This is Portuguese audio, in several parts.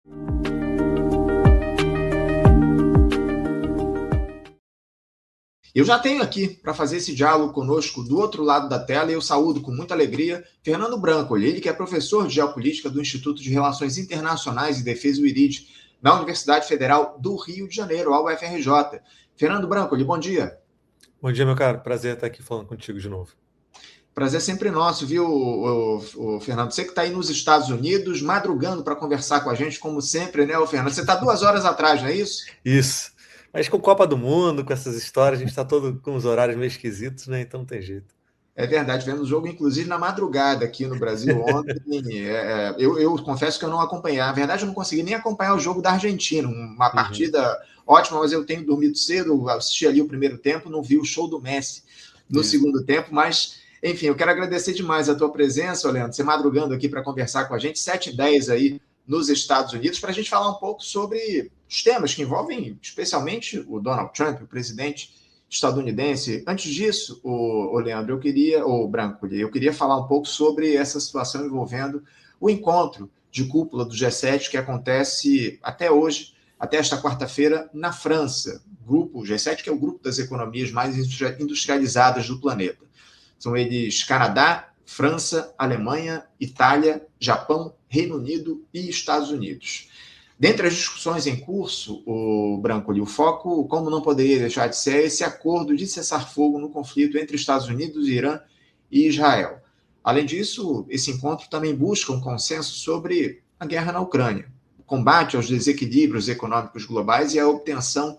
Eu já tenho aqui, para fazer esse diálogo conosco, do outro lado da tela, e eu saúdo com muita alegria Fernando Brancoli, ele que é professor de Geopolítica do Instituto de Relações Internacionais e Defesa, o IRID, na Universidade Federal do Rio de Janeiro, a UFRJ. Fernando Brancoli, bom dia. Bom dia, meu caro. Prazer estar aqui falando contigo de novo. Prazer sempre nosso, viu, o Fernando? Você que está aí nos Estados Unidos, madrugando para conversar com a gente, como sempre, né, Fernando? Você está 2 horas atrás, não é isso? Isso. Mas com Copa do Mundo, com essas histórias, a gente está todo com os horários meio esquisitos, né? Então não tem jeito. É verdade, vemos o jogo, inclusive, na madrugada aqui no Brasil ontem. Eu confesso que eu não acompanhei. Na verdade, eu não consegui nem acompanhar o jogo da Argentina. Uma partida ótima, mas eu tenho dormido cedo, assisti ali o primeiro tempo, não vi o show do Messi no segundo tempo, mas, enfim, eu quero agradecer demais a tua presença, Leandro, você madrugando aqui para conversar com a gente, 7h10 aí nos Estados Unidos, para a gente falar um pouco sobre os temas que envolvem especialmente o Donald Trump, o presidente estadunidense. Antes disso, o Leandro, eu queria falar um pouco sobre essa situação envolvendo o encontro de cúpula do G7 que acontece até hoje, até esta quarta-feira, na França. O G7, que é o grupo das economias mais industrializadas do planeta. São eles Canadá, França, Alemanha, Itália, Japão, Reino Unido e Estados Unidos. Dentre as discussões em curso, o Brancoli, o foco, como não poderia deixar de ser, esse acordo de cessar-fogo no conflito entre Estados Unidos, Irã e Israel. Além disso, esse encontro também busca um consenso sobre a guerra na Ucrânia, o combate aos desequilíbrios econômicos globais e a obtenção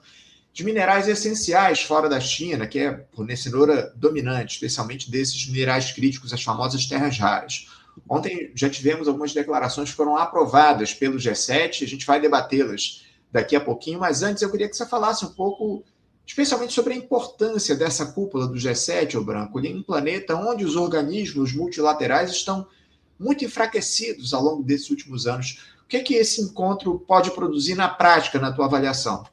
de minerais essenciais fora da China, que é fornecedora dominante, especialmente desses minerais críticos, as famosas terras raras. Ontem já tivemos algumas declarações que foram aprovadas pelo G7, a gente vai debatê-las daqui a pouquinho, mas antes eu queria que você falasse um pouco, especialmente sobre a importância dessa cúpula do G7, ô Branco, em um planeta onde os organismos multilaterais estão muito enfraquecidos ao longo desses últimos anos. O que é que esse encontro pode produzir na prática, na tua avaliação?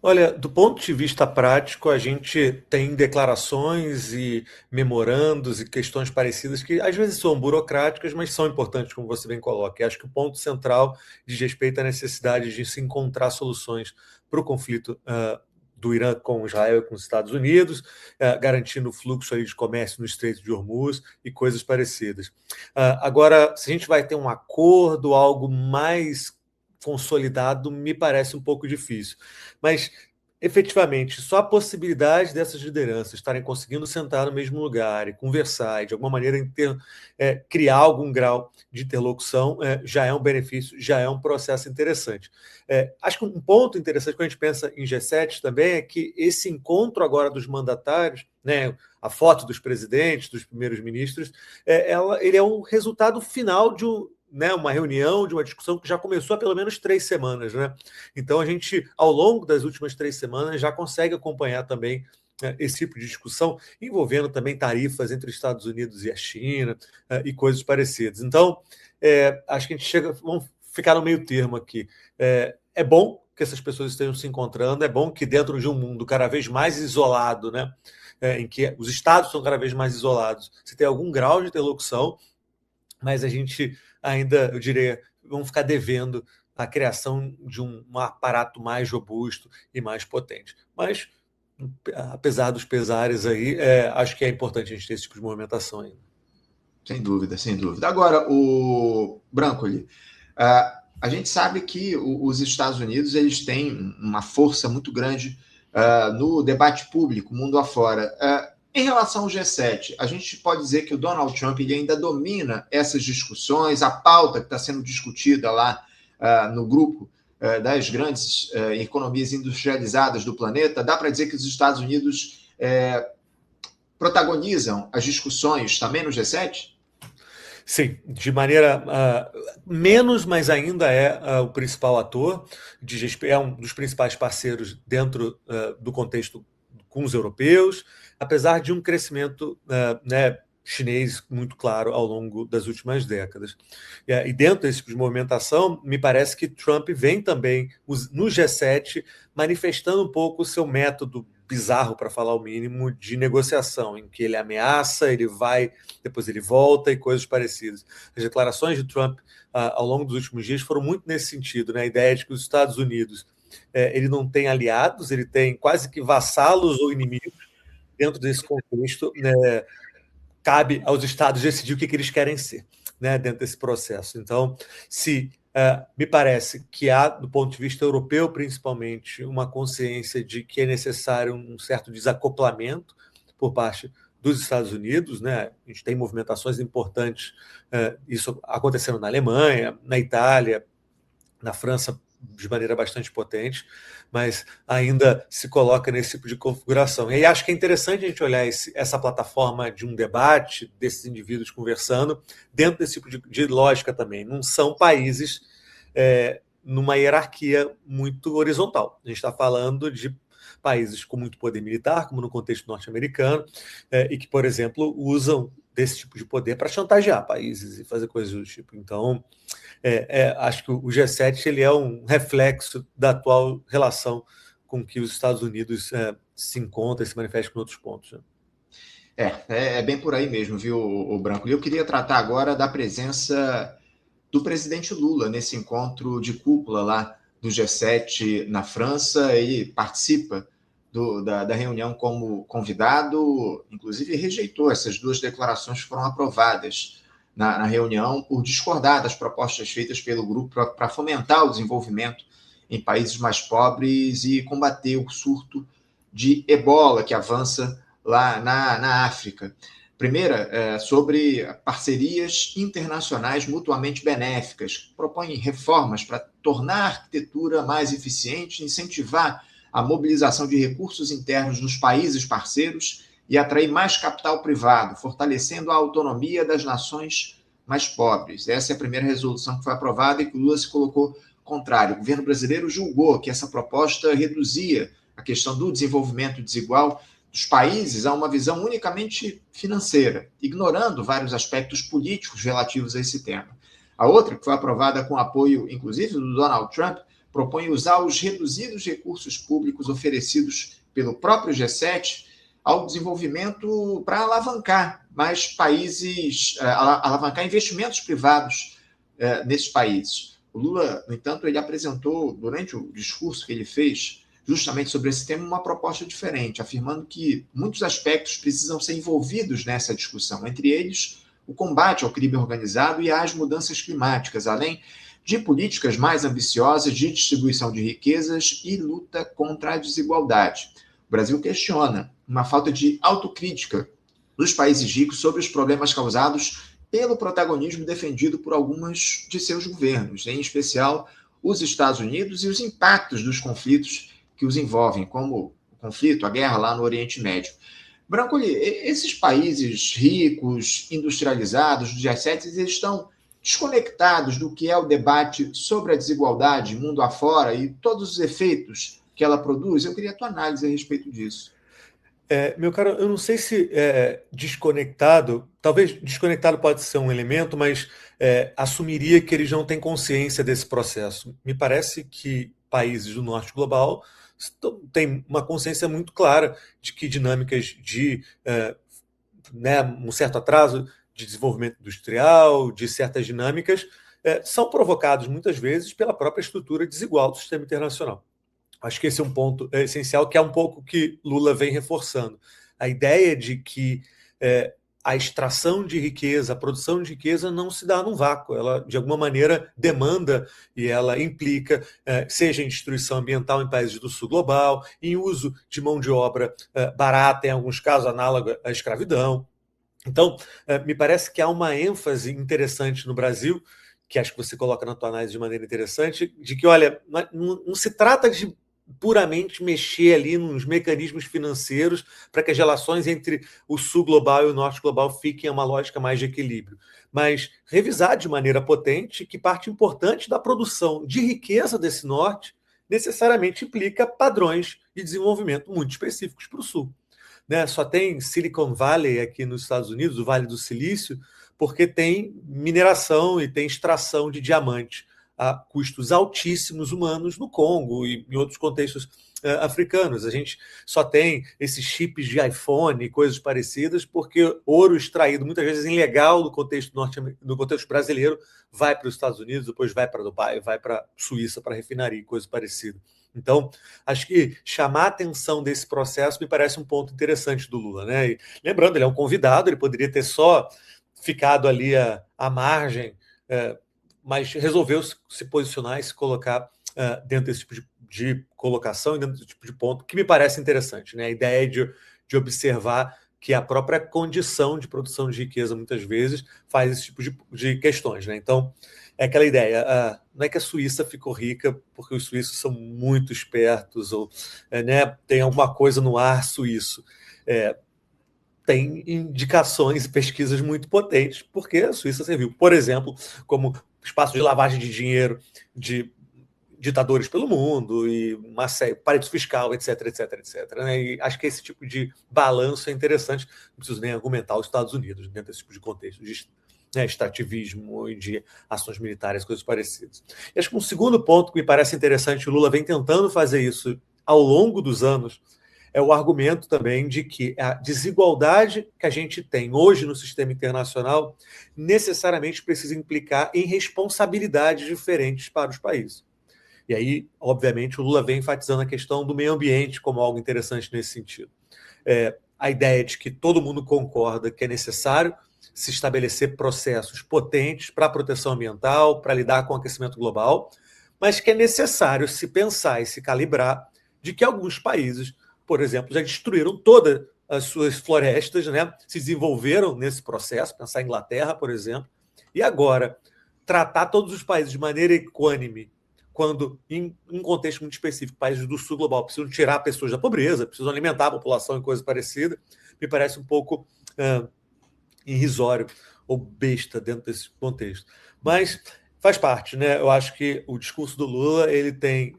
Olha, do ponto de vista prático, a gente tem declarações e memorandos e questões parecidas que às vezes são burocráticas, mas são importantes, como você bem coloca. E acho que o ponto central diz respeito à necessidade de se encontrar soluções para o conflito do Irã com Israel e com os Estados Unidos, garantindo o fluxo aí de comércio no Estreito de Hormuz e coisas parecidas. Agora, se a gente vai ter um acordo, algo mais consolidado, me parece um pouco difícil. Mas, efetivamente, só a possibilidade dessas lideranças estarem conseguindo sentar no mesmo lugar e conversar e, de alguma maneira, criar algum grau de interlocução já é um benefício, já é um processo interessante. Acho que um ponto interessante quando a gente pensa em G7 também é que esse encontro agora dos mandatários, né, a foto dos presidentes, dos primeiros ministros, ele é um resultado final de uma reunião, de uma discussão que já começou há pelo menos 3 semanas. Né? Então, a gente, ao longo das últimas 3 semanas, já consegue acompanhar também esse tipo de discussão, envolvendo também tarifas entre os Estados Unidos e a China e coisas parecidas. Então, acho que a gente vamos ficar no meio termo aqui. É bom que essas pessoas estejam se encontrando, é bom que dentro de um mundo cada vez mais isolado, né, em que os estados são cada vez mais isolados, se tem algum grau de interlocução, mas a gente ainda, eu diria, vamos ficar devendo a criação de um aparato mais robusto e mais potente. Mas, apesar dos pesares aí, acho que é importante a gente ter esse tipo de movimentação ainda. Sem dúvida, sem dúvida. Agora, o Brancoli, a gente sabe que os Estados Unidos eles têm uma força muito grande no debate público, mundo afora. Em relação ao G7, a gente pode dizer que o Donald Trump ele ainda domina essas discussões, a pauta que está sendo discutida lá no grupo das grandes economias industrializadas do planeta. Dá para dizer que os Estados Unidos protagonizam as discussões também no G7? Sim, de maneira menos, mas ainda é o principal ator, é um dos principais parceiros dentro do contexto com os europeus, apesar de um crescimento chinês muito claro ao longo das últimas décadas. E dentro desse tipo de movimentação, me parece que Trump vem também no G7 manifestando um pouco o seu método bizarro, para falar o mínimo, de negociação, em que ele ameaça, ele vai, depois ele volta e coisas parecidas. As declarações de Trump ao longo dos últimos dias foram muito nesse sentido, né? A ideia de que os Estados Unidos ele não tem aliados, ele tem quase que vassalos ou inimigos. Dentro desse contexto, né, cabe aos estados decidir o que eles querem ser, né, dentro desse processo. Então, me parece que há, do ponto de vista europeu, principalmente, uma consciência de que é necessário um certo desacoplamento por parte dos Estados Unidos, né? A gente tem movimentações importantes, isso acontecendo na Alemanha, na Itália, na França, de maneira bastante potente, mas ainda se coloca nesse tipo de configuração. E aí acho que é interessante a gente olhar essa plataforma de um debate desses indivíduos conversando dentro desse tipo de lógica também. Não são países numa hierarquia muito horizontal. A gente está falando de países com muito poder militar, como no contexto norte-americano, e que, por exemplo, usam desse tipo de poder para chantagear países e fazer coisas do tipo. Então, acho que o G7 ele é um reflexo da atual relação com que os Estados Unidos se encontram e se manifestam em outros pontos. Né? É bem por aí mesmo, viu, o Branco? E eu queria tratar agora da presença do presidente Lula nesse encontro de cúpula lá do G7 na França. Ele participa da reunião como convidado, inclusive rejeitou essas duas declarações que foram aprovadas na reunião por discordar das propostas feitas pelo grupo para fomentar o desenvolvimento em países mais pobres e combater o surto de ebola que avança lá na África. Primeira, sobre parcerias internacionais mutuamente benéficas, propõe reformas para tornar a arquitetura mais eficiente, incentivar a mobilização de recursos internos nos países parceiros e atrair mais capital privado, fortalecendo a autonomia das nações mais pobres. Essa é a primeira resolução que foi aprovada e que o Lula se colocou contrário. O governo brasileiro julgou que essa proposta reduzia a questão do desenvolvimento desigual dos países a uma visão unicamente financeira, ignorando vários aspectos políticos relativos a esse tema. A outra, que foi aprovada com apoio, inclusive, do Donald Trump, propõe usar os reduzidos recursos públicos oferecidos pelo próprio G7 ao desenvolvimento para alavancar mais países, alavancar investimentos privados nesses países. O Lula, no entanto, ele apresentou, durante o discurso que ele fez, justamente sobre esse tema, uma proposta diferente, afirmando que muitos aspectos precisam ser envolvidos nessa discussão, entre eles o combate ao crime organizado e às mudanças climáticas, além de políticas mais ambiciosas de distribuição de riquezas e luta contra a desigualdade. O Brasil questiona uma falta de autocrítica dos países ricos sobre os problemas causados pelo protagonismo defendido por alguns de seus governos, em especial os Estados Unidos, e os impactos dos conflitos que os envolvem, como o conflito, a guerra lá no Oriente Médio. Brancoli, esses países ricos, industrializados, do G7, eles estão desconectados do que é o debate sobre a desigualdade mundo afora e todos os efeitos que ela produz. Eu queria a tua análise a respeito disso. Meu caro, eu não sei se desconectado, talvez desconectado pode ser um elemento, mas assumiria que eles não têm consciência desse processo. Me parece que países do norte global têm uma consciência muito clara de que dinâmicas de um certo atraso de desenvolvimento industrial, de certas dinâmicas, são provocados muitas vezes pela própria estrutura desigual do sistema internacional. Acho que esse é um ponto essencial, que é um pouco que Lula vem reforçando. A ideia de que a extração de riqueza, a produção de riqueza não se dá num vácuo. Ela, de alguma maneira, demanda e ela implica, seja em destruição ambiental em países do sul global, em uso de mão de obra barata, em alguns casos análoga à escravidão. Então, me parece que há uma ênfase interessante no Brasil, que acho que você coloca na tua análise de maneira interessante, de que, olha, não se trata de puramente mexer ali nos mecanismos financeiros para que as relações entre o sul global e o norte global fiquem em uma lógica mais de equilíbrio, mas revisar de maneira potente que parte importante da produção de riqueza desse norte necessariamente implica padrões de desenvolvimento muito específicos para o sul. Né? Só tem Silicon Valley aqui nos Estados Unidos, o Vale do Silício, porque tem mineração e tem extração de diamante. a custos altíssimos humanos no Congo e em outros contextos africanos. A gente só tem esses chips de iPhone e coisas parecidas porque ouro extraído, muitas vezes ilegal no contexto brasileiro, vai para os Estados Unidos, depois vai para Dubai, vai para a Suíça para refinaria e coisas parecidas. Então, acho que chamar a atenção desse processo me parece um ponto interessante do Lula, né? E, lembrando, ele é um convidado, ele poderia ter só ficado ali à margem, mas resolveu se posicionar e se colocar dentro desse tipo de colocação e dentro desse tipo de ponto, que me parece interessante, né? A ideia de observar que a própria condição de produção de riqueza, muitas vezes, faz esse tipo de questões, né? Então, é aquela ideia, não é que a Suíça ficou rica porque os suíços são muito espertos ou né, tem alguma coisa no ar suíço. Tem indicações e pesquisas muito potentes, porque a Suíça serviu, por exemplo, como espaço de lavagem de dinheiro de ditadores pelo mundo e uma série, paraíso fiscal, etc, etc, etc. Né? E acho que esse tipo de balanço é interessante. Não preciso nem argumentar os Estados Unidos dentro desse tipo de contexto de extrativismo e de ações militares, coisas parecidas. E acho que um segundo ponto que me parece interessante, o Lula vem tentando fazer isso ao longo dos anos, é o argumento também de que a desigualdade que a gente tem hoje no sistema internacional necessariamente precisa implicar em responsabilidades diferentes para os países. E aí, obviamente, o Lula vem enfatizando a questão do meio ambiente como algo interessante nesse sentido. A ideia de que todo mundo concorda que é necessário se estabelecer processos potentes para a proteção ambiental, para lidar com o aquecimento global, mas que é necessário se pensar e se calibrar de que alguns países, por exemplo, já destruíram todas as suas florestas, né? Se desenvolveram nesse processo, pensar em Inglaterra, por exemplo, e agora tratar todos os países de maneira equânime, quando, em um contexto muito específico, países do sul global precisam tirar pessoas da pobreza, precisam alimentar a população e coisas parecidas, me parece um pouco irrisório ou besta dentro desse contexto. Mas faz parte, né? Eu acho que o discurso do Lula ele tem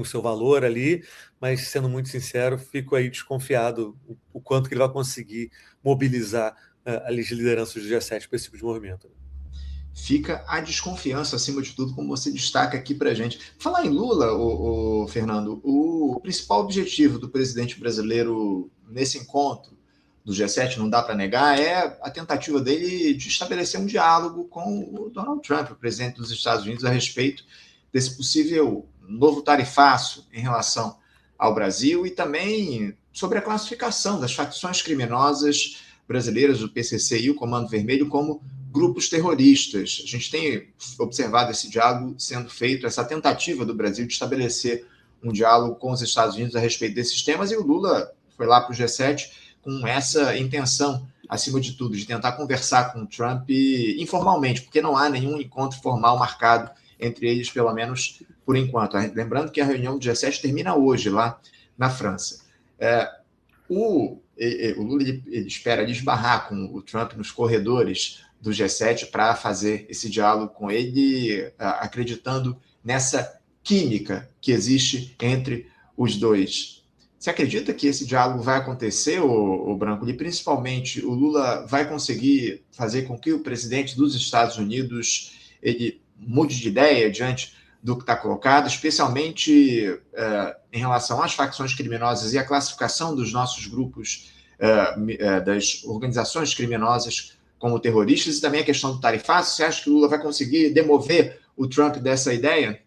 o seu valor ali, mas, sendo muito sincero, fico aí desconfiado o quanto que ele vai conseguir mobilizar as lideranças do G7 para esse tipo de movimento. Fica a desconfiança, acima de tudo, como você destaca aqui para a gente. Falar em Lula, Fernando, o principal objetivo do presidente brasileiro nesse encontro do G7, não dá para negar, é a tentativa dele de estabelecer um diálogo com o Donald Trump, o presidente dos Estados Unidos, a respeito desse possível novo tarifaço em relação ao Brasil e também sobre a classificação das facções criminosas brasileiras, do PCC e o Comando Vermelho, como grupos terroristas. A gente tem observado esse diálogo sendo feito, essa tentativa do Brasil de estabelecer um diálogo com os Estados Unidos a respeito desses temas, e o Lula foi lá para o G7 com essa intenção, acima de tudo, de tentar conversar com o Trump informalmente, porque não há nenhum encontro formal marcado entre eles, pelo menos por enquanto. Lembrando que a reunião do G7 termina hoje, lá na França. O Lula ele espera esbarrar com o Trump nos corredores do G7 para fazer esse diálogo com ele, acreditando nessa química que existe entre os dois. Você acredita que esse diálogo vai acontecer, o Branco? E principalmente o Lula vai conseguir fazer com que o presidente dos Estados Unidos ele mude de ideia diante do que está colocado, especialmente em relação às facções criminosas e à classificação dos nossos grupos, das organizações criminosas como terroristas, e também a questão do tarifaço? Você acha que o Lula vai conseguir demover o Trump dessa ideia?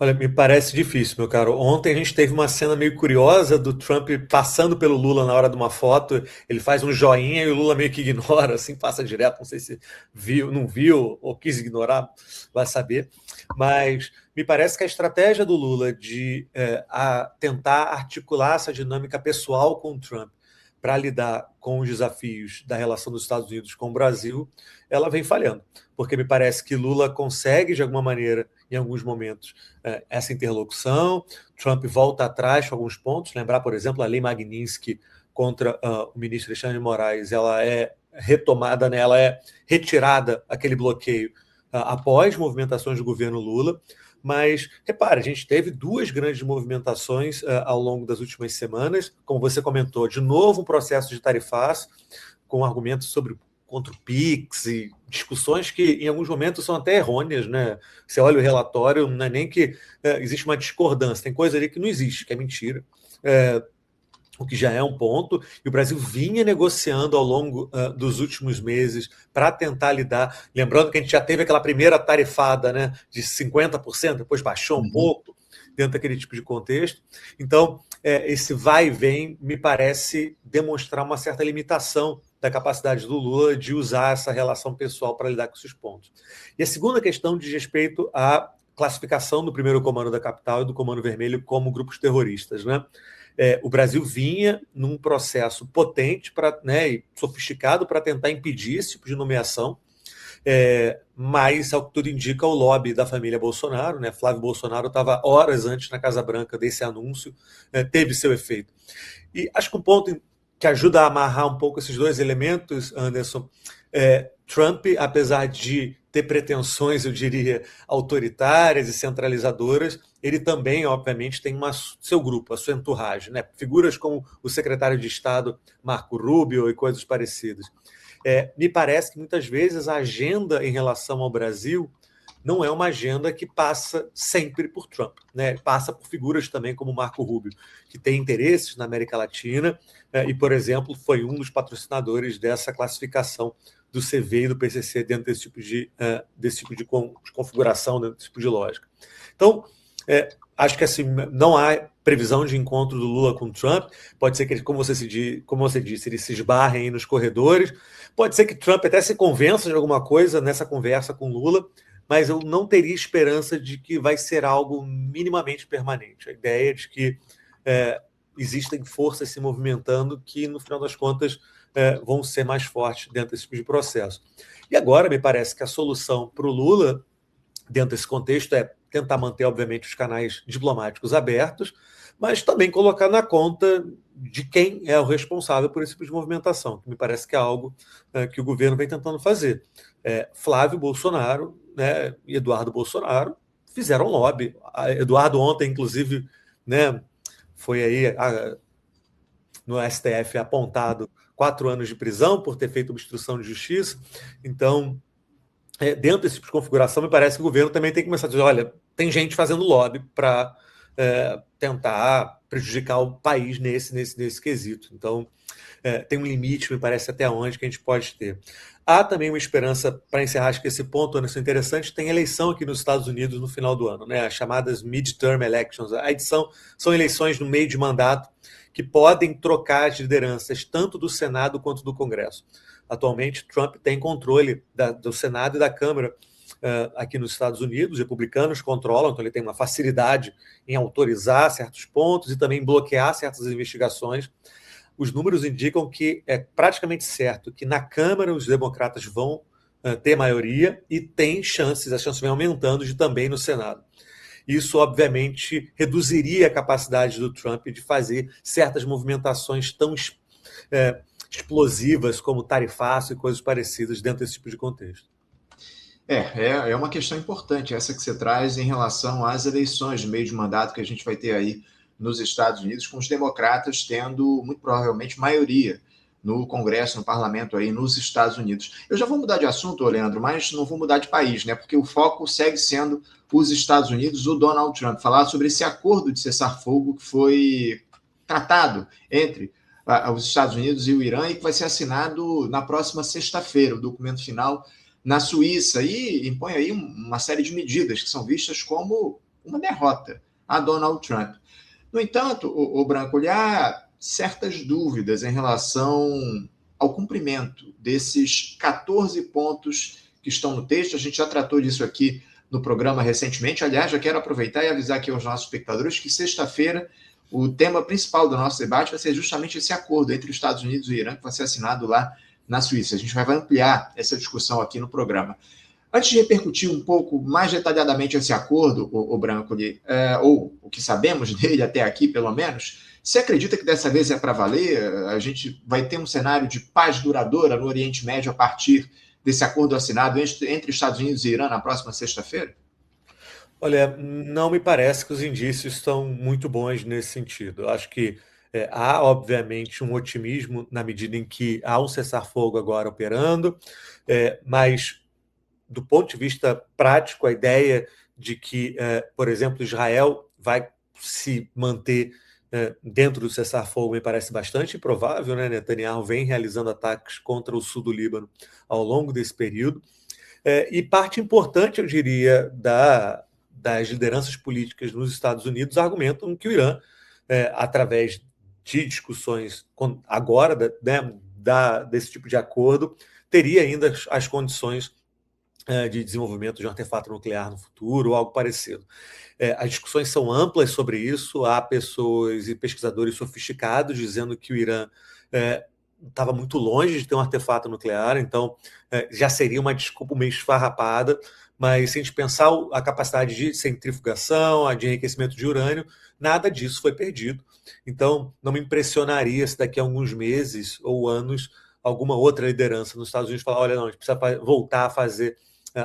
Olha, me parece difícil, meu caro. Ontem a gente teve uma cena meio curiosa do Trump passando pelo Lula na hora de uma foto. Ele faz um joinha e o Lula meio que ignora, assim, passa direto. Não sei se viu, não viu ou quis ignorar, vai saber. Mas me parece que a estratégia do Lula de tentar articular essa dinâmica pessoal com o Trump para lidar com os desafios da relação dos Estados Unidos com o Brasil, ela vem falhando. Porque me parece que Lula consegue, de alguma maneira, em alguns momentos, essa interlocução. Trump volta atrás com alguns pontos. Lembrar, por exemplo, a lei Magnitsky contra o ministro Alexandre de Moraes, ela é retomada, né? Ela é retirada, aquele bloqueio, após movimentações do governo Lula. Mas, repare, a gente teve duas grandes movimentações ao longo das últimas semanas. Como você comentou, de novo um processo de tarifaço, com argumentos sobre contra o PIX e discussões que em alguns momentos são até errôneas, né? Você olha o relatório, não é nem que existe uma discordância, tem coisa ali que não existe, que é mentira. O que já é um ponto, e o Brasil vinha negociando ao longo dos últimos meses para tentar lidar. Lembrando que a gente já teve aquela primeira tarifada, né, de 50%, depois baixou um pouco, dentro daquele tipo de contexto. Então, esse vai e vem me parece demonstrar uma certa limitação da capacidade do Lula de usar essa relação pessoal para lidar com esses pontos. E a segunda questão diz respeito à classificação do primeiro comando da capital e do Comando Vermelho como grupos terroristas, né? O Brasil vinha num processo potente e sofisticado para tentar impedir esse tipo de nomeação, mas, ao que tudo indica, o lobby da família Bolsonaro, né, Flávio Bolsonaro estava horas antes na Casa Branca desse anúncio, teve seu efeito. E acho que um ponto que ajuda a amarrar um pouco esses dois elementos, Anderson, Trump, apesar de ter pretensões, eu diria, autoritárias e centralizadoras, ele também, obviamente, tem seu grupo, a sua entourage, né? Figuras como o secretário de Estado Marco Rubio e coisas parecidas. Me parece que muitas vezes a agenda em relação ao Brasil não é uma agenda que passa sempre por Trump, né? Passa por figuras também como Marco Rubio, que tem interesses na América Latina e, por exemplo, foi um dos patrocinadores dessa classificação do CV e do PCC dentro desse tipo de configuração, dentro desse tipo de lógica. Então, acho que assim, não há previsão de encontro do Lula com Trump. Pode ser que ele, como você disse, ele se esbarre aí nos corredores. Pode ser que Trump até se convença de alguma coisa nessa conversa com Lula, mas eu não teria esperança de que vai ser algo minimamente permanente. A ideia é de que existem forças se movimentando que, no final das contas, vão ser mais fortes dentro desse tipo de processo. E agora, me parece que a solução para o Lula, dentro desse contexto, é tentar manter, obviamente, os canais diplomáticos abertos, mas também colocar na conta de quem é o responsável por esse tipo de movimentação, que me parece que é algo que o governo vem tentando fazer. Flávio Bolsonaro, né, e Eduardo Bolsonaro fizeram lobby. Eduardo ontem, inclusive, né, foi aí no STF apontado 4 anos de prisão por ter feito obstrução de justiça. Então, dentro desse tipo de configuração, me parece que o governo também tem que começar a dizer, olha, tem gente fazendo lobby para tentar prejudicar o país nesse quesito. Então, tem um limite, me parece, até onde que a gente pode ter. Há também uma esperança, para encerrar, acho que esse ponto, Anderson, interessante, tem eleição aqui nos Estados Unidos no final do ano, né? As chamadas midterm elections. A edição são eleições no meio de mandato que podem trocar as lideranças tanto do Senado quanto do Congresso. Atualmente, Trump tem controle do Senado e da Câmara aqui nos Estados Unidos, os republicanos controlam, então ele tem uma facilidade em autorizar certos pontos e também bloquear certas investigações. Os números indicam que é praticamente certo que na Câmara os democratas vão ter maioria e tem chances, as chances vêm aumentando de também no Senado. Isso, obviamente, reduziria a capacidade do Trump de fazer certas movimentações tão explosivas como tarifaço e coisas parecidas dentro desse tipo de contexto. É uma questão importante essa que você traz em relação às eleições de meio de mandato que a gente vai ter aí nos Estados Unidos, com os democratas tendo, muito provavelmente, maioria no Congresso, no Parlamento aí nos Estados Unidos. Eu já vou mudar de assunto, Leandro, mas não vou mudar de país, né? Porque o foco segue sendo os Estados Unidos, o Donald Trump, falar sobre esse acordo de cessar-fogo que foi tratado entre os Estados Unidos e o Irã e que vai ser assinado na próxima sexta-feira, o documento final na Suíça, e impõe aí uma série de medidas que são vistas como uma derrota a Donald Trump. No entanto, o Branco, há certas dúvidas em relação ao cumprimento desses 14 pontos que estão no texto. A gente já tratou disso aqui no programa recentemente. Aliás, já quero aproveitar e avisar aqui aos nossos espectadores que sexta-feira o tema principal do nosso debate vai ser justamente esse acordo entre os Estados Unidos e o Irã, que vai ser assinado lá na Suíça. A gente vai ampliar essa discussão aqui no programa. Antes de repercutir um pouco mais detalhadamente esse acordo, o Branco, ou o que sabemos dele até aqui, pelo menos, você acredita que dessa vez é para valer? A gente vai ter um cenário de paz duradoura no Oriente Médio a partir desse acordo assinado entre Estados Unidos e Irã na próxima sexta-feira? Olha, não me parece que os indícios estão muito bons nesse sentido. Eu acho que Há, obviamente, um otimismo na medida em que há um cessar-fogo agora operando, mas, do ponto de vista prático, a ideia de que, por exemplo, Israel vai se manter dentro do cessar-fogo me parece bastante improvável, né? Netanyahu vem realizando ataques contra o sul do Líbano ao longo desse período. E parte importante, eu diria, das lideranças políticas nos Estados Unidos argumentam que o Irã, através de discussões agora, né, desse tipo de acordo, teria ainda as condições de desenvolvimento de um artefato nuclear no futuro ou algo parecido. As discussões são amplas sobre isso, há pessoas e pesquisadores sofisticados dizendo que o Irã estava muito longe de ter um artefato nuclear, então já seria uma desculpa meio esfarrapada, mas se a gente pensar a capacidade de centrifugação, de enriquecimento de urânio, nada disso foi perdido. Então, não me impressionaria se daqui a alguns meses ou anos alguma outra liderança nos Estados Unidos falar, olha, não, a gente precisa voltar a fazer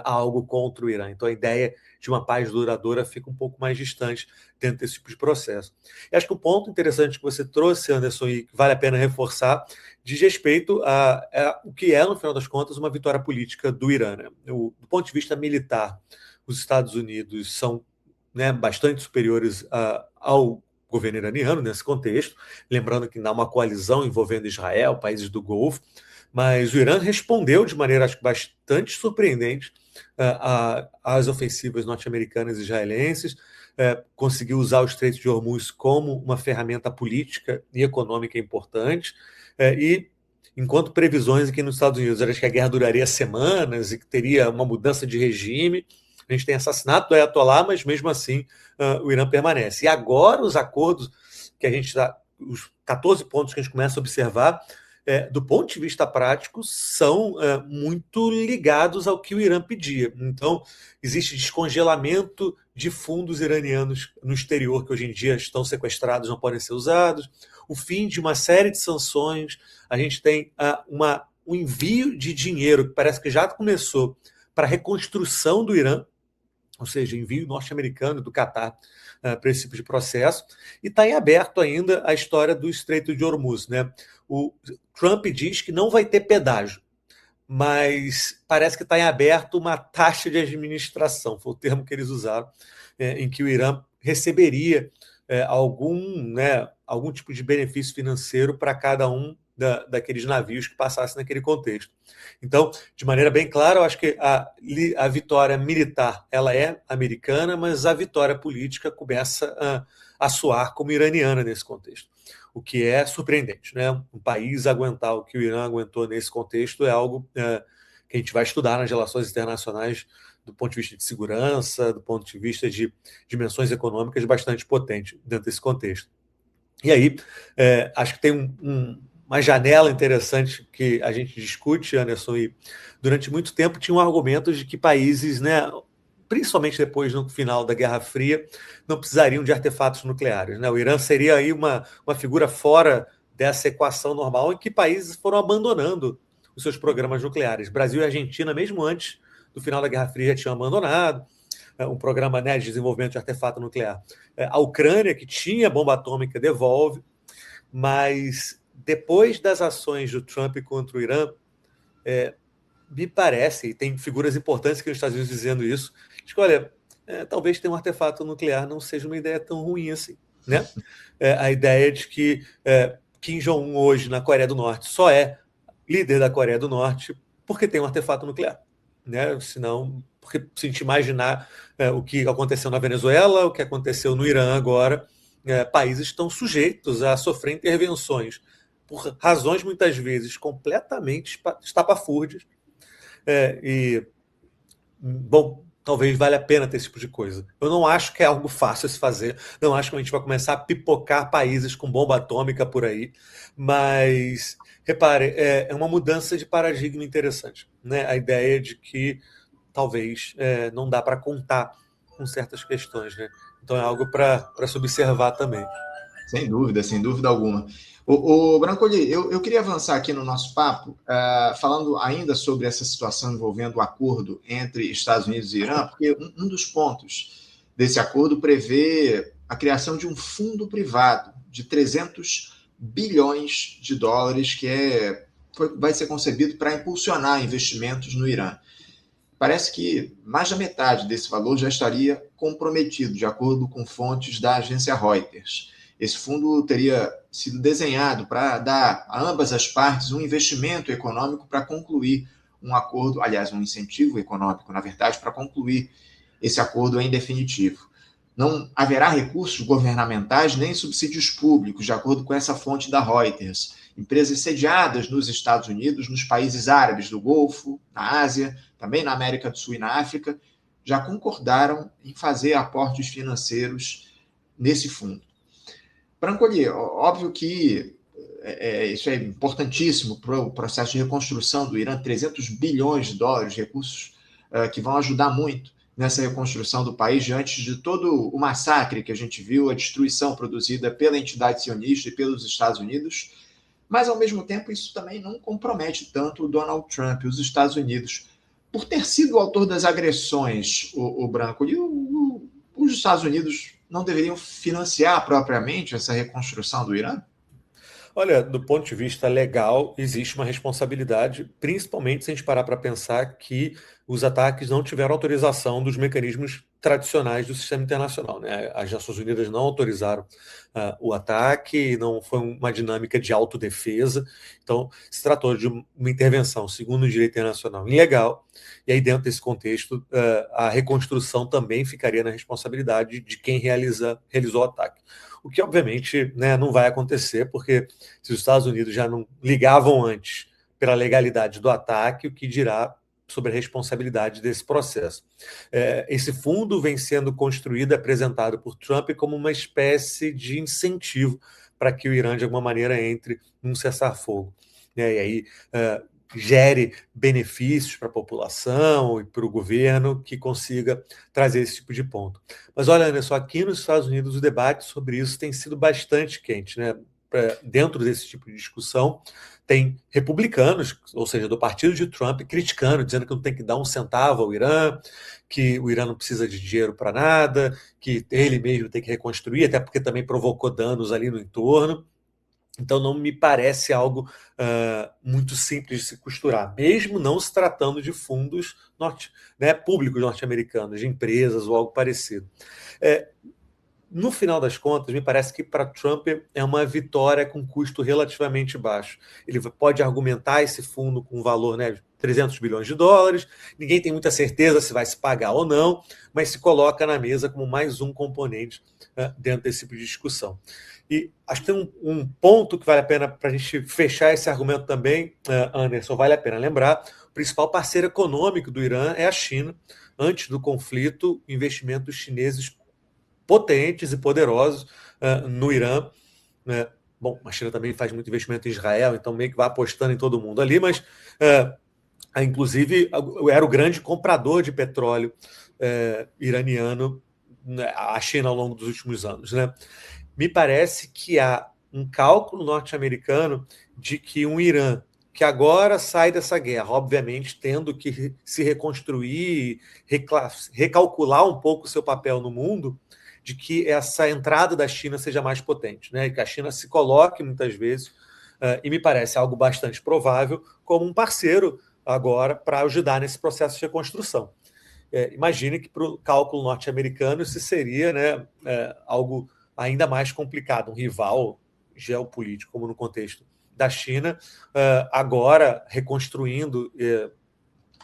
algo contra o Irã. Então, a ideia de uma paz duradoura fica um pouco mais distante dentro desse tipo de processo. E acho que o ponto interessante que você trouxe, Anderson, e que vale a pena reforçar, diz respeito a o que é, no final das contas, uma vitória política do Irã. Né? Do ponto de vista militar, os Estados Unidos são, né, bastante superiores ao governo iraniano nesse contexto, lembrando que há uma coalizão envolvendo Israel, países do Golfo, mas o Irã respondeu de maneira, acho que bastante surpreendente às ofensivas norte-americanas e israelenses, conseguiu usar o Estreito de Hormuz como uma ferramenta política e econômica importante, e enquanto previsões aqui nos Estados Unidos eram que a guerra duraria semanas e que teria uma mudança de regime, a gente tem assassinato do Ayatollah, mas mesmo assim o Irã permanece. E agora os acordos que a gente está, os 14 pontos que a gente começa a observar, do ponto de vista prático, são muito ligados ao que o Irã pedia. Então, existe descongelamento de fundos iranianos no exterior, que hoje em dia estão sequestrados, não podem ser usados, o fim de uma série de sanções, a gente tem um envio de dinheiro, que parece que já começou, para a reconstrução do Irã, ou seja, envio norte-americano do Catar para esse tipo de processo, e está em aberto ainda a história do Estreito de Hormuz. Né? O Trump diz que não vai ter pedágio, mas parece que está em aberto uma taxa de administração, foi o termo que eles usaram, em que o Irã receberia algum tipo de benefício financeiro para cada um daqueles navios que passassem naquele contexto. Então, de maneira bem clara, eu acho que a vitória militar ela é americana, mas a vitória política começa a soar como iraniana nesse contexto, o que é surpreendente. Né? Um país aguentar o que o Irã aguentou nesse contexto é algo que a gente vai estudar nas relações internacionais do ponto de vista de segurança, do ponto de vista de dimensões econômicas bastante potente dentro desse contexto. E aí, acho que tem uma janela interessante que a gente discute, Anderson, e durante muito tempo tinha um argumento de que países, né, principalmente depois no final da Guerra Fria, não precisariam de artefatos nucleares. Né? O Irã seria aí uma figura fora dessa equação normal em que países foram abandonando os seus programas nucleares. Brasil e Argentina, mesmo antes do final da Guerra Fria, já tinham abandonado um programa, né, de desenvolvimento de artefato nuclear. A Ucrânia, que tinha bomba atômica, devolve, mas depois das ações do Trump contra o Irã, me parece, e tem figuras importantes aqui nos Estados Unidos dizendo isso, de que, olha, talvez ter um artefato nuclear não seja uma ideia tão ruim assim. Né? A ideia de que Kim Jong-un hoje na Coreia do Norte só é líder da Coreia do Norte porque tem um artefato nuclear. Né? Senão, porque se a gente imaginar o que aconteceu na Venezuela, o que aconteceu no Irã agora, países estão sujeitos a sofrer intervenções por razões muitas vezes completamente estapafúrdias. Bom, talvez valha a pena ter esse tipo de coisa. Eu não acho que é algo fácil se fazer, não acho que a gente vai começar a pipocar países com bomba atômica por aí, mas, repare, é uma mudança de paradigma interessante. Né? A ideia de que talvez não dá para contar com certas questões. Né? Então é algo para se observar também. Sem dúvida alguma. O Brancoli, eu queria avançar aqui no nosso papo, falando ainda sobre essa situação envolvendo o acordo entre Estados Unidos e Irã, porque um dos pontos desse acordo prevê a criação de um fundo privado de 300 bilhões de dólares, que vai ser concebido para impulsionar investimentos no Irã. Parece que mais da metade desse valor já estaria comprometido, de acordo com fontes da agência Reuters. Esse fundo teria sido desenhado para dar a ambas as partes um investimento econômico para concluir um acordo, aliás, um incentivo econômico, na verdade, para concluir esse acordo em definitivo. Não haverá recursos governamentais nem subsídios públicos, de acordo com essa fonte da Reuters. Empresas sediadas nos Estados Unidos, nos países árabes do Golfo, na Ásia, também na América do Sul e na África, já concordaram em fazer aportes financeiros nesse fundo. Brancoli, óbvio que isso é importantíssimo para o processo de reconstrução do Irã, 300 bilhões de dólares, recursos que vão ajudar muito nessa reconstrução do país diante de todo o massacre que a gente viu, a destruição produzida pela entidade sionista e pelos Estados Unidos, mas, ao mesmo tempo, isso também não compromete tanto o Donald Trump e os Estados Unidos. Por ter sido o autor das agressões, o Brancoli, os Estados Unidos não deveriam financiar propriamente essa reconstrução do Irã? Olha, do ponto de vista legal, existe uma responsabilidade, principalmente se a gente parar para pensar que os ataques não tiveram autorização dos mecanismos tradicionais do sistema internacional, né? As Nações Unidas não autorizaram o ataque, não foi uma dinâmica de autodefesa, então se tratou de uma intervenção, segundo o direito internacional, ilegal, e aí dentro desse contexto a reconstrução também ficaria na responsabilidade de quem realizou o ataque. O que, obviamente, né, não vai acontecer, porque se os Estados Unidos já não ligavam antes pela legalidade do ataque, o que dirá sobre a responsabilidade desse processo. Esse fundo vem sendo construído, apresentado por Trump como uma espécie de incentivo para que o Irã, de alguma maneira, entre num cessar-fogo. E aí gere benefícios para a população e para o governo que consiga trazer esse tipo de ponto. Mas olha, Anderson, aqui nos Estados Unidos o debate sobre isso tem sido bastante quente, né? Dentro desse tipo de discussão, tem republicanos, ou seja, do partido de Trump, criticando, dizendo que não tem que dar um centavo ao Irã, que o Irã não precisa de dinheiro para nada, que ele mesmo tem que reconstruir, até porque também provocou danos ali no entorno. Então não me parece algo muito simples de se costurar, mesmo não se tratando de fundos públicos norte-americanos, de empresas ou algo parecido. No final das contas, me parece que para Trump é uma vitória com custo relativamente baixo. Ele pode argumentar esse fundo com um valor, né, de 300 bilhões de dólares, ninguém tem muita certeza se vai se pagar ou não, mas se coloca na mesa como mais um componente dentro desse tipo de discussão. E acho que tem um ponto que vale a pena para a gente fechar esse argumento também, Anderson, vale a pena lembrar, o principal parceiro econômico do Irã é a China. Antes do conflito, investimentos chineses potentes e poderosos no Irã. Bom, a China também faz muito investimento em Israel, então meio que vai apostando em todo mundo ali, mas inclusive era o grande comprador de petróleo iraniano, a China ao longo dos últimos anos, né? Me parece que há um cálculo norte-americano de que um Irã que agora sai dessa guerra, obviamente tendo que se reconstruir, recalcular um pouco o seu papel no mundo, de que essa entrada da China seja mais potente, né? Que a China se coloque muitas vezes, e me parece algo bastante provável, como um parceiro agora para ajudar nesse processo de reconstrução. Imagine que para o cálculo norte-americano isso seria, né, algo ainda mais complicado, um rival geopolítico, como no contexto da China, agora reconstruindo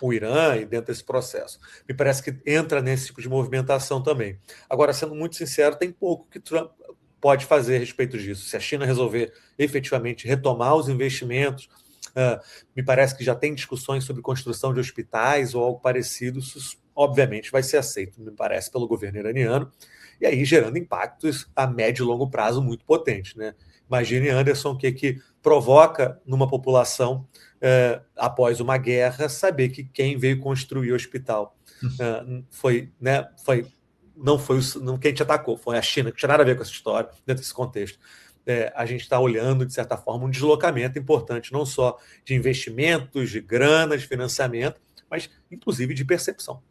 o Irã e dentro desse processo. Me parece que entra nesse tipo de movimentação também. Agora, sendo muito sincero, tem pouco que Trump pode fazer a respeito disso. Se a China resolver efetivamente retomar os investimentos, me parece que já tem discussões sobre construção de hospitais ou algo parecido, isso obviamente vai ser aceito, me parece, pelo governo iraniano, e aí gerando impactos a médio e longo prazo muito potentes, né? Imagine, Anderson, o que provoca numa população após uma guerra saber que quem veio construir o hospital não foi quem te atacou, foi a China, que tinha nada a ver com essa história dentro desse contexto. A gente está olhando, de certa forma, um deslocamento importante, não só de investimentos, de grana, de financiamento, mas inclusive de percepção,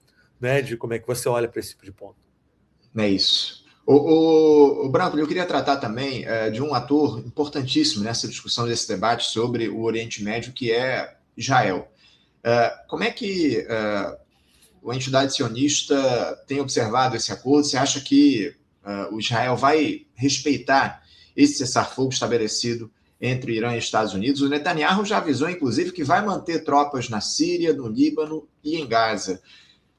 né, de como é que você olha para esse tipo de ponto. É isso. O Branco, eu queria tratar também de um ator importantíssimo nessa discussão, desse debate sobre o Oriente Médio, que é Israel. Como é que a entidade sionista tem observado esse acordo? Você acha que o Israel vai respeitar esse cessar-fogo estabelecido entre Irã e Estados Unidos? O Netanyahu já avisou, inclusive, que vai manter tropas na Síria, no Líbano e em Gaza.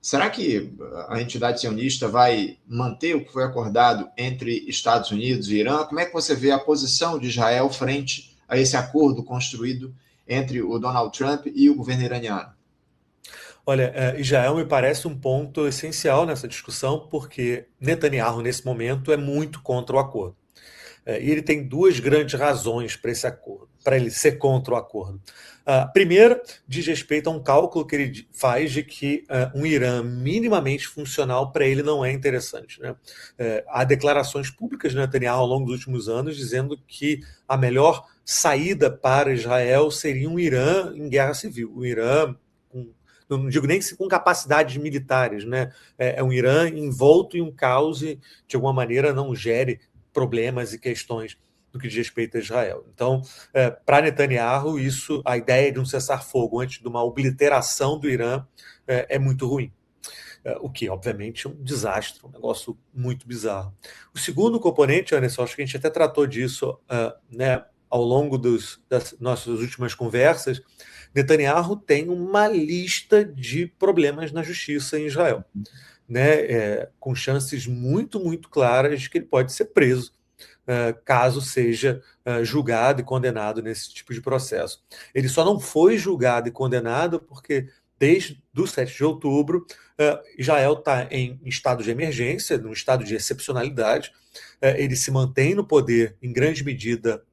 Será que a entidade sionista vai manter o que foi acordado entre Estados Unidos e Irã? Como é que você vê a posição de Israel frente a esse acordo construído entre o Donald Trump e o governo iraniano? Olha, Israel me parece um ponto essencial nessa discussão, porque Netanyahu, nesse momento, é muito contra o acordo. E ele tem duas grandes razões para esse acordo, para ele ser contra o acordo. A primeira diz respeito a um cálculo que ele faz de que um Irã minimamente funcional para ele não é interessante, né? Há declarações públicas de Netanyahu ao longo dos últimos anos dizendo que a melhor saída para Israel seria um Irã em guerra civil, um Irã com, não digo nem com capacidades militares, né? É um Irã envolto em um caos e, de alguma maneira, não gere problemas e questões no que diz respeito a Israel. Então, para Netanyahu, a ideia de um cessar-fogo antes de uma obliteração do Irã é muito ruim. O que, obviamente, é um desastre, um negócio muito bizarro. O segundo componente, Anderson, acho que a gente até tratou disso né, ao longo das nossas últimas conversas. Netanyahu tem uma lista de problemas na justiça em Israel, né, com chances muito, muito claras de que ele pode ser preso caso seja julgado e condenado nesse tipo de processo. Ele só não foi julgado e condenado porque, desde o 7 de outubro, Israel está em estado de emergência, num estado de excepcionalidade. Ele se mantém no poder, em grande medida,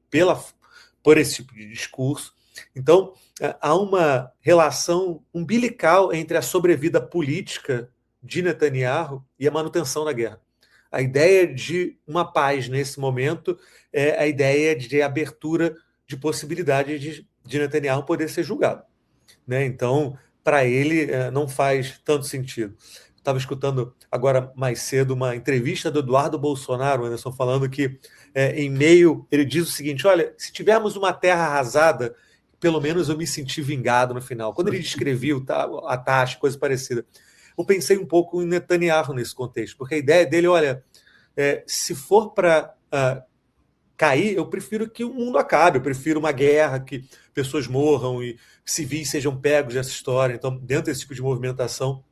por esse tipo de discurso. Então, há uma relação umbilical entre a sobrevida política de Netanyahu e a manutenção da guerra. A ideia de uma paz nesse momento é a ideia de abertura de possibilidade de Netanyahu poder ser julgado, né? Então, para ele, não faz tanto sentido. Estava escutando agora mais cedo uma entrevista do Eduardo Bolsonaro, Anderson, falando que em meio, ele diz o seguinte: olha, se tivermos uma terra arrasada, pelo menos eu me senti vingado no final. Quando ele descreveu a taxa, coisa parecida, eu pensei um pouco em Netanyahu nesse contexto, porque a ideia dele, olha, se for para cair, eu prefiro que o mundo acabe, eu prefiro uma guerra, que pessoas morram e civis sejam pegos dessa história. Então, dentro desse tipo de movimentação,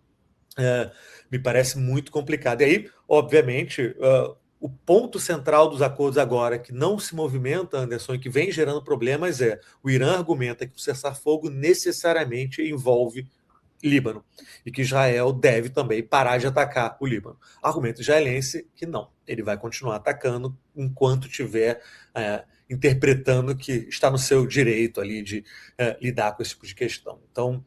me parece muito complicado. E aí, obviamente, o ponto central dos acordos agora, que não se movimenta, Anderson, e que vem gerando problemas, o Irã argumenta que o cessar-fogo necessariamente envolve Líbano, e que Israel deve também parar de atacar o Líbano. Argumento israelense que não, ele vai continuar atacando enquanto estiver interpretando que está no seu direito ali de lidar com esse tipo de questão. Então,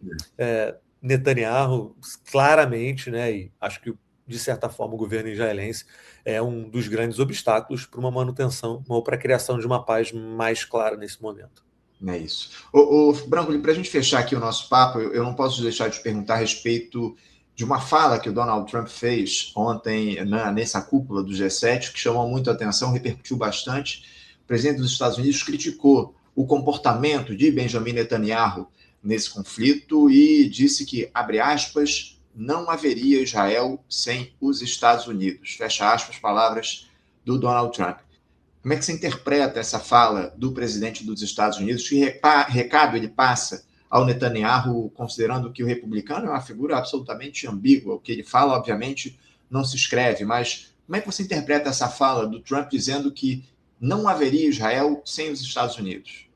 Netanyahu, claramente, né, e acho que de certa forma o governo israelense é um dos grandes obstáculos para uma manutenção ou para a criação de uma paz mais clara nesse momento. É isso. Branco, para a gente fechar aqui o nosso papo, eu não posso deixar de te perguntar a respeito de uma fala que o Donald Trump fez ontem nessa cúpula do G7, que chamou muito a atenção, repercutiu bastante. O presidente dos Estados Unidos criticou o comportamento de Benjamin Netanyahu nesse conflito e disse que, abre aspas, não haveria Israel sem os Estados Unidos. Fecha aspas, palavras do Donald Trump. Como é que você interpreta essa fala do presidente dos Estados Unidos? Que recado ele passa ao Netanyahu, considerando que o republicano é uma figura absolutamente ambígua? O que ele fala, obviamente, não se escreve, mas como é que você interpreta essa fala do Trump dizendo que não haveria Israel sem os Estados Unidos?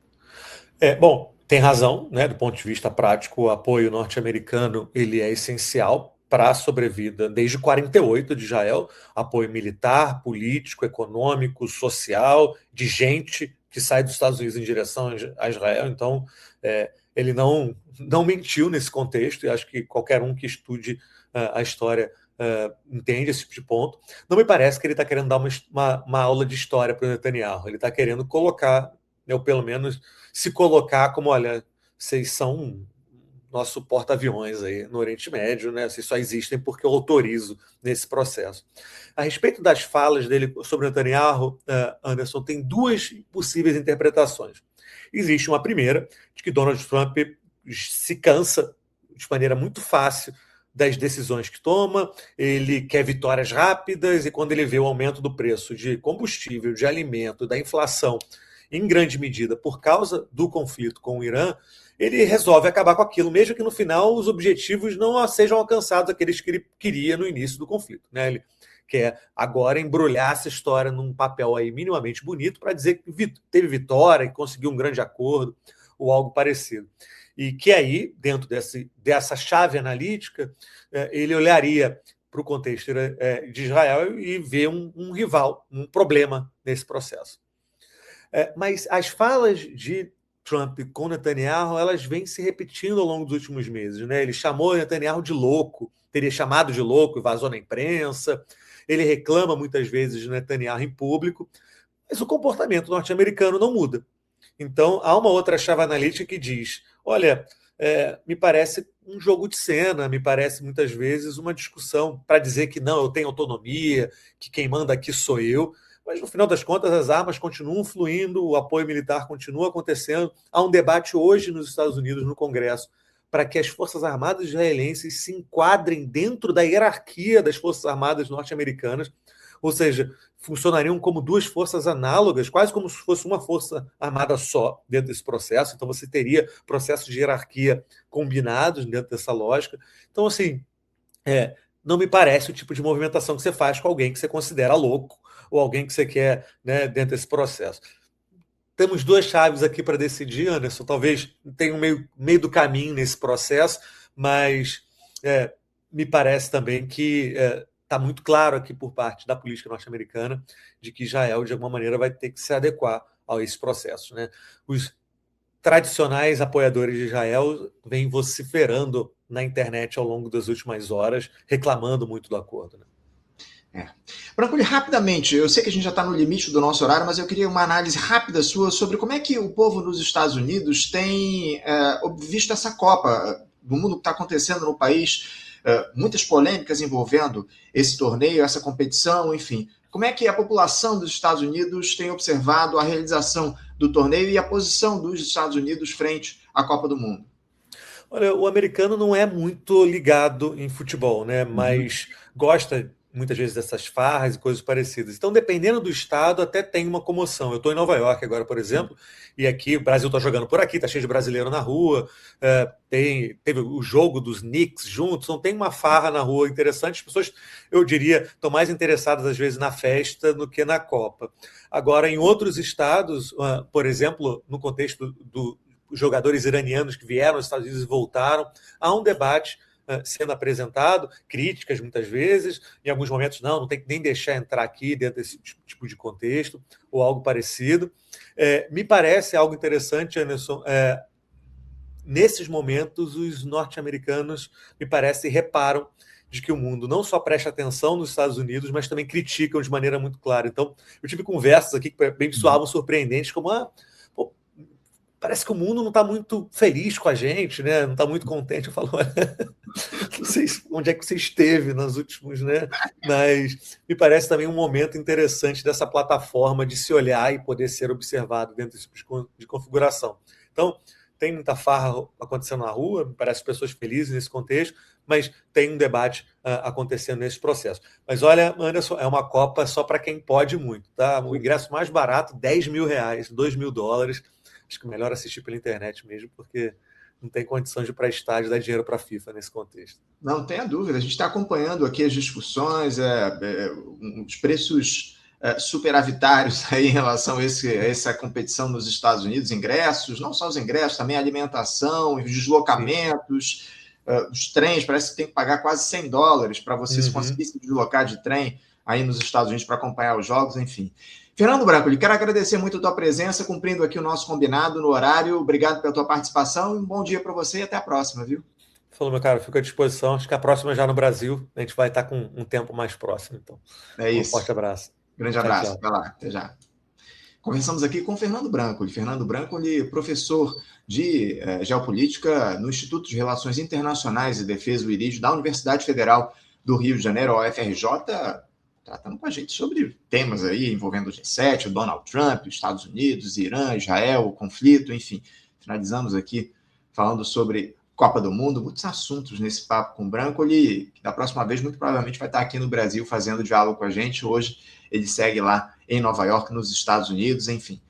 Bom, tem razão, né? Do ponto de vista prático, o apoio norte-americano ele é essencial para a sobrevida desde 48 de Israel, apoio militar, político, econômico, social, de gente que sai dos Estados Unidos em direção a Israel. Então, ele não mentiu nesse contexto, e acho que qualquer um que estude a história entende esse tipo de ponto. Não me parece que ele está querendo dar uma aula de história para o Netanyahu, ele está querendo colocar, ou pelo menos se colocar como, olha, vocês são nosso porta-aviões aí no Oriente Médio, né? Vocês só existem porque eu autorizo nesse processo. A respeito das falas dele sobre Netanyahu, Anderson, tem duas possíveis interpretações. Existe uma primeira, de que Donald Trump se cansa de maneira muito fácil das decisões que toma, ele quer vitórias rápidas, e quando ele vê o aumento do preço de combustível, de alimento, da inflação, em grande medida por causa do conflito com o Irã, ele resolve acabar com aquilo, mesmo que no final os objetivos não sejam alcançados, aqueles que ele queria no início do conflito, né? Ele quer agora embrulhar essa história num papel aí minimamente bonito para dizer que teve vitória, que conseguiu um grande acordo ou algo parecido. E que aí, dentro dessa chave analítica, ele olharia para o contexto de Israel e ver um rival, um problema nesse processo. Mas as falas de Trump com Netanyahu, elas vêm se repetindo ao longo dos últimos meses, né? Ele chamou Netanyahu de louco, teria chamado de louco e vazou na imprensa. Ele reclama muitas vezes de Netanyahu em público, mas o comportamento norte-americano não muda. Então, há uma outra chave analítica que diz, olha, me parece um jogo de cena, me parece muitas vezes uma discussão para dizer que não, eu tenho autonomia, que quem manda aqui sou eu, mas no final das contas as armas continuam fluindo, o apoio militar continua acontecendo. Há um debate hoje nos Estados Unidos, no Congresso, para que as Forças Armadas israelenses se enquadrem dentro da hierarquia das Forças Armadas norte-americanas, ou seja, funcionariam como duas forças análogas, quase como se fosse uma força armada só dentro desse processo. Então você teria processos de hierarquia combinados dentro dessa lógica. Então, assim, não me parece o tipo de movimentação que você faz com alguém que você considera louco ou alguém que você quer, né, dentro desse processo. Temos duas chaves aqui para decidir, Anderson. Talvez tenha um meio do caminho nesse processo, mas me parece também que está muito claro aqui por parte da política norte-americana de que Israel, de alguma maneira, vai ter que se adequar a esse processo, né? Os tradicionais apoiadores de Israel vêm vociferando na internet ao longo das últimas horas, reclamando muito do acordo, né? Brancoli, rapidamente, eu sei que a gente já está no limite do nosso horário, mas eu queria uma análise rápida sua sobre como é que o povo nos Estados Unidos tem visto essa Copa do Mundo que está acontecendo no país, muitas polêmicas envolvendo esse torneio, essa competição, enfim. Como é que a população dos Estados Unidos tem observado a realização do torneio e a posição dos Estados Unidos frente à Copa do Mundo? Olha, o americano não é muito ligado em futebol, né? Mas gosta muitas vezes dessas farras e coisas parecidas. Então, dependendo do estado, até tem uma comoção. Eu estou em Nova York agora, por exemplo, e aqui o Brasil está jogando por aqui, está cheio de brasileiro na rua, teve o jogo dos Knicks juntos, então tem uma farra na rua interessante. As pessoas, eu diria, estão mais interessadas às vezes na festa do que na Copa. Agora, em outros estados, por exemplo, no contexto dos jogadores iranianos que vieram aos Estados Unidos e voltaram, há um debate sendo apresentado, críticas muitas vezes, em alguns momentos não tem que nem deixar entrar aqui dentro desse tipo de contexto, ou algo parecido. Me parece algo interessante, Anderson, nesses momentos os norte-americanos, me parece, reparam de que o mundo não só presta atenção nos Estados Unidos, mas também criticam de maneira muito clara. Então, eu tive conversas aqui que bem soavam surpreendentes, como parece que o mundo não está muito feliz com a gente, né? Não está muito contente. Eu falo, não sei onde é que você esteve nos últimos, né? Mas me parece também um momento interessante dessa plataforma de se olhar e poder ser observado dentro desse tipo de configuração. Então, tem muita farra acontecendo na rua, me parece pessoas felizes nesse contexto, mas tem um debate acontecendo nesse processo. Mas olha, Anderson, é uma Copa só para quem pode muito, tá? O ingresso mais barato, R$10 mil, $2.000. Acho que é melhor assistir pela internet mesmo, porque não tem condição de ir para estádio dar dinheiro para a FIFA nesse contexto. Não tenha dúvida, a gente está acompanhando aqui as discussões, os preços superavitários aí em relação a essa competição nos Estados Unidos, ingressos, não só os ingressos, também a alimentação, os deslocamentos, os trens, parece que tem que pagar quase $100 para você se conseguir se deslocar de trem aí nos Estados Unidos para acompanhar os jogos, enfim. Fernando Brancoli, quero agradecer muito a tua presença, cumprindo aqui o nosso combinado no horário. Obrigado pela tua participação. Um bom dia para você e até a próxima, viu? Falou, meu cara, fico à disposição. Acho que a próxima já no Brasil, a gente vai estar com um tempo mais próximo. Então, é isso. Um forte abraço. Grande abraço. Vai lá, até já. Conversamos aqui com Fernando Brancoli. Fernando Brancoli, professor de Geopolítica no Instituto de Relações Internacionais e Defesa do IRIJ da Universidade Federal do Rio de Janeiro, a UFRJ, tratando com a gente sobre temas aí envolvendo o G7, o Donald Trump, os Estados Unidos, Irã, Israel, o conflito, enfim. Finalizamos aqui falando sobre Copa do Mundo, muitos assuntos nesse papo com o Brancoli, que da próxima vez muito provavelmente vai estar aqui no Brasil fazendo diálogo com a gente. Hoje ele segue lá em Nova York, nos Estados Unidos, enfim.